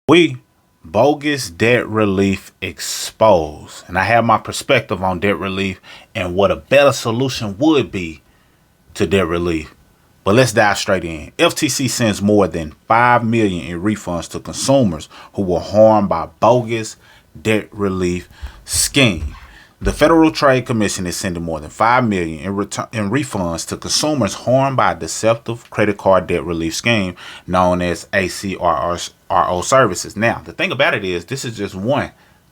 We bogus debt relief exposed. And I have my perspective on debt relief and what a better solution would be to debt relief. But let's dive straight in. FTC sends more than 5 million in refunds to consumers who were harmed by bogus debt relief scheme. The Federal Trade Commission is sending more than 5 million in refunds to consumers harmed by a deceptive credit card debt relief scheme known as ACRO services. Now, the thing about it is this is just one.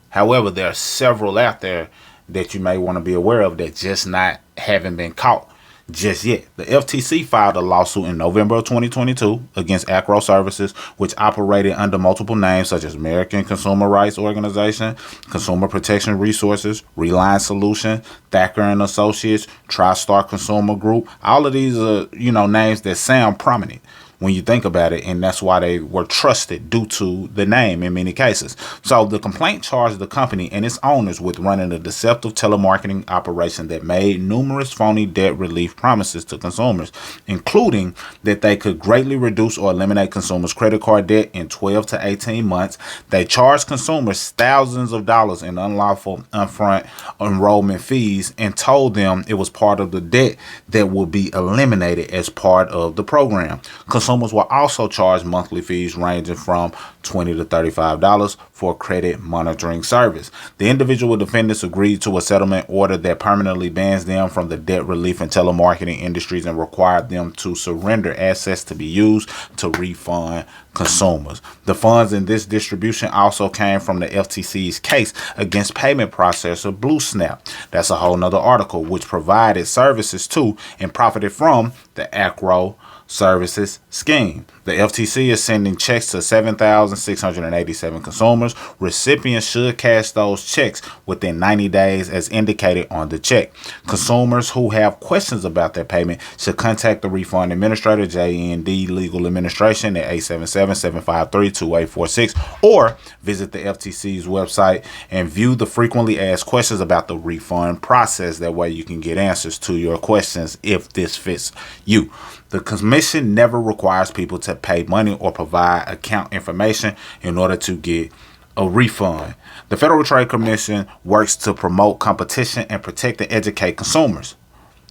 However, there are several out there that you may want to be aware of that just not haven't been caught just yet. The FTC filed a lawsuit in November of 2022 against ACRO Services, which operated under multiple names such as American Consumer Rights Organization, Consumer Protection Resources, Reliance Solution, Thacker and Associates, TriStar Consumer Group. All of these are, names that sound prominent when you think about it, and that's why they were trusted due to the name in many cases. So the complaint charged the company and its owners with running a deceptive telemarketing operation that made numerous phony debt relief promises to consumers, including that they could greatly reduce or eliminate consumers' credit card debt in 12 to 18 months. They charged consumers thousands of dollars in unlawful upfront enrollment fees and told them it was part of the debt that would be eliminated as part of the program. Consumers were also charged monthly fees ranging from $20 to $35 for credit monitoring service. The individual defendants agreed to a settlement order that permanently bans them from the debt relief and telemarketing industries and required them to surrender assets to be used to refund consumers. The funds in this distribution also came from the FTC's case against payment processor BlueSnap. That's a whole nother article, which provided services to and profited from the ACRO services scheme. The FTC is sending checks to 7,687 consumers. Recipients should cash those checks within 90 days as indicated on the check. Consumers who have questions about their payment should contact the refund administrator, JND Legal Administration, at 877-753-2846 or visit the FTC's website and view the frequently asked questions about the refund process. That way you can get answers to your questions if this fits you. The commission never requires people to pay money or provide account information in order to get a refund. The Federal Trade Commission works to promote competition and protect and educate consumers.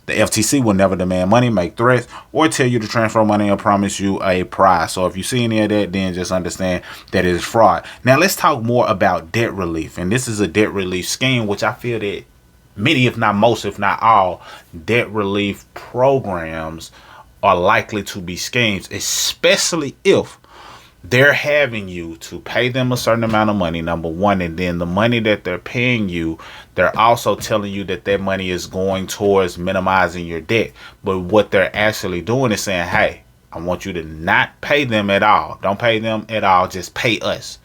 The FTC will never demand money, make threats, or tell you to transfer money or promise you a prize. So if you see any of that, then just understand that it is fraud. Now let's talk more about debt relief. And this is a debt relief scheme, which I feel that many, if not most, if not all, debt relief programs are likely to be schemes, especially if they're having you to pay them a certain amount of money, number one, and then the money that they're paying you, they're also telling you that that money is going towards minimizing your debt. But what they're actually doing is saying, hey, I want you to not pay them at all. Don't pay them at all. Just pay us.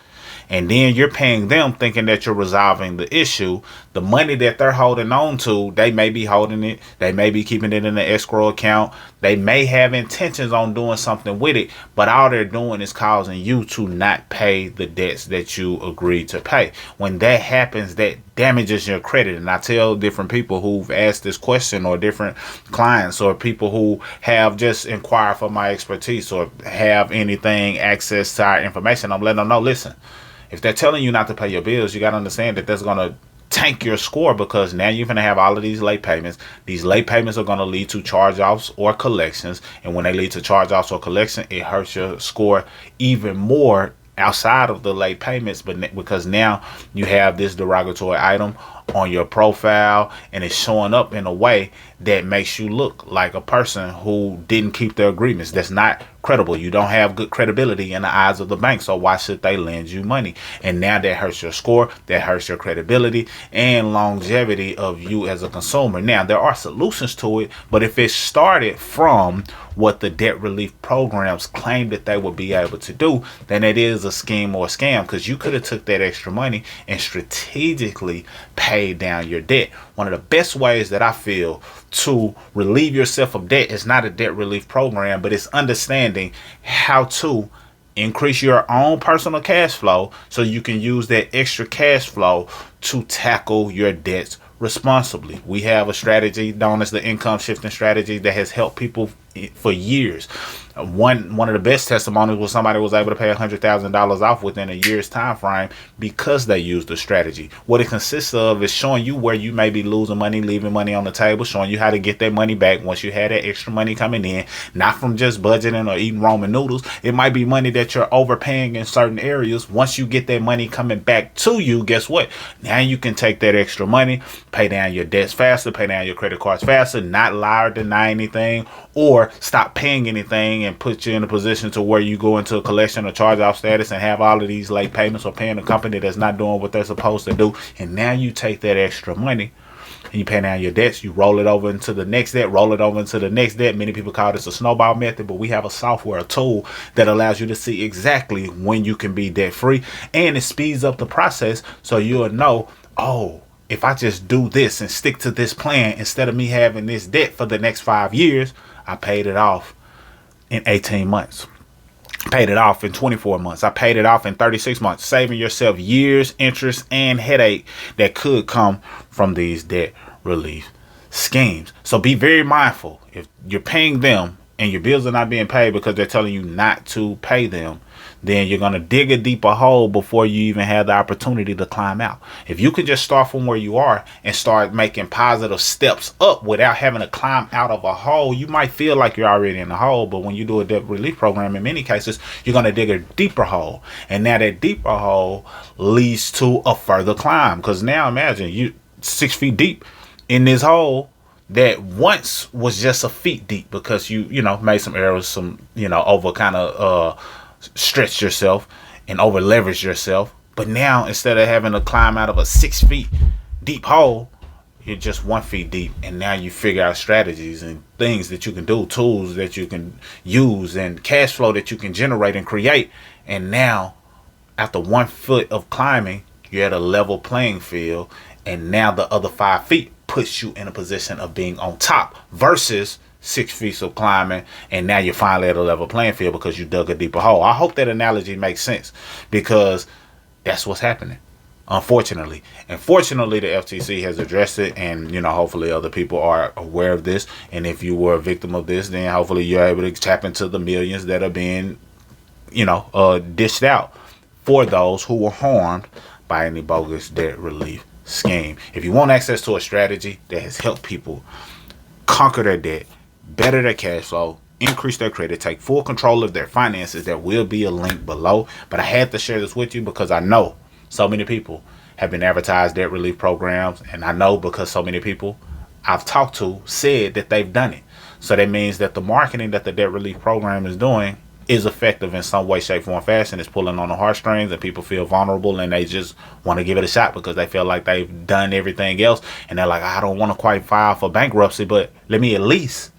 And then you're paying them thinking that you're resolving the issue. The money that they're holding on to, they may be holding it. They may be keeping it in the escrow account. They may have intentions on doing something with it, but all they're doing is causing you to not pay the debts that you agreed to pay. When that happens, that damages your credit. And I tell different people who've asked this question, or different clients, or people who have just inquired for my expertise or have anything access to our information, I'm letting them know, listen, if they're telling you not to pay your bills, you got to understand that that's going to tank your score, because now you're going to have all of these late payments. These late payments are going to lead to charge-offs or collections. And when they lead to charge-offs or collection, it hurts your score even more outside of the late payments, but because now you have this derogatory item on your profile and it's showing up in a way that makes you look like a person who didn't keep their agreements. That's not credible. You don't have good credibility in the eyes of the bank, so why should they lend you money? And now that hurts your score, that hurts your credibility and longevity of you as a consumer. Now, there are solutions to it, but if it started from what the debt relief programs claim that they would be able to do, then it is a scheme or a scam, because you could have took that extra money and strategically paid down your debt. One of the best ways that I feel to relieve yourself of debt is not a debt relief program, but it's understanding how to increase your own personal cash flow so you can use that extra cash flow to tackle your debts responsibly. We have a strategy known as the income shifting strategy that has helped people for years. One of the best testimonies was somebody was able to pay $100,000 off within a year's time frame because they used a strategy. What it consists of is showing you where you may be losing money, leaving money on the table, showing you how to get that money back once you had that extra money coming in, not from just budgeting or eating ramen noodles. It might be money that you're overpaying in certain areas. Once you get that money coming back to you, guess what? Now you can take that extra money, pay down your debts faster, pay down your credit cards faster, not lie or deny anything, or stop paying anything and put you in a position to where you go into a collection or charge off status and have all of these late payments or paying a company that's not doing what they're supposed to do. And now you take that extra money and you pay down your debts, you roll it over into the next debt, roll it over into the next debt. Many people call this a snowball method, but we have a software, a tool that allows you to see exactly when you can be debt free, and it speeds up the process so you'll know, oh, if I just do this and stick to this plan, instead of me having this debt for the next 5 years, I paid it off in 18 months. Paid it off in 24 months. I paid it off in 36 months, saving yourself years, interest, and headache that could come from these debt relief schemes. So be very mindful. If you're paying them and your bills are not being paid because they're telling you not to pay them, then you're going to dig a deeper hole before you even have the opportunity to climb out. If you could just start from where you are and start making positive steps up without having to climb out of a hole, you might feel like you're already in a hole, but when you do a debt relief program, in many cases, you're going to dig a deeper hole. And now that deeper hole leads to a further climb. Because now imagine you 6 feet deep in this hole that once was just a feet deep because you made some errors, some, over kind of, stretch yourself and over leverage yourself. But now instead of having to climb out of a 6 feet deep hole, you're just 1 feet deep, and now you figure out strategies and things that you can do, tools that you can use, and cash flow that you can generate and create. And now after 1 foot of climbing, you're at a level playing field, and now the other 5 feet puts you in a position of being on top versus 6 feet of climbing, and now you're finally at a level playing field because you dug a deeper hole. I hope that analogy makes sense, because that's what's happening, unfortunately. And fortunately, the FTC has addressed it, and hopefully other people are aware of this. And if you were a victim of this, then hopefully you're able to tap into the millions that are being dished out for those who were harmed by any bogus debt relief scheme. If you want access to a strategy that has helped people conquer their debt, better their cash flow, increase their credit, take full control of their finances, there will be a link below. But I had to share this with you because I know so many people have been advertised debt relief programs, and I know because so many people I've talked to said that they've done it. So that means that the marketing that the debt relief program is doing is effective in some way, shape, form, fashion. It's pulling on the heartstrings, and people feel vulnerable, and they just want to give it a shot because they feel like they've done everything else, and they're like, I don't want to quite file for bankruptcy, but let me at least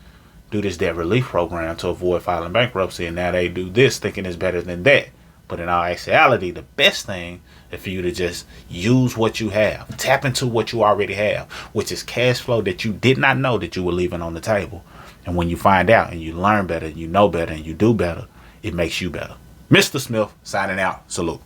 do this debt relief program to avoid filing bankruptcy. And now they do this thinking it's better than that. But in all actuality, the best thing is for you to just use what you have, tap into what you already have, which is cash flow that you did not know that you were leaving on the table. And when you find out and you learn better, you know better, and you do better, it makes you better. Mr. Smith signing out. Salute.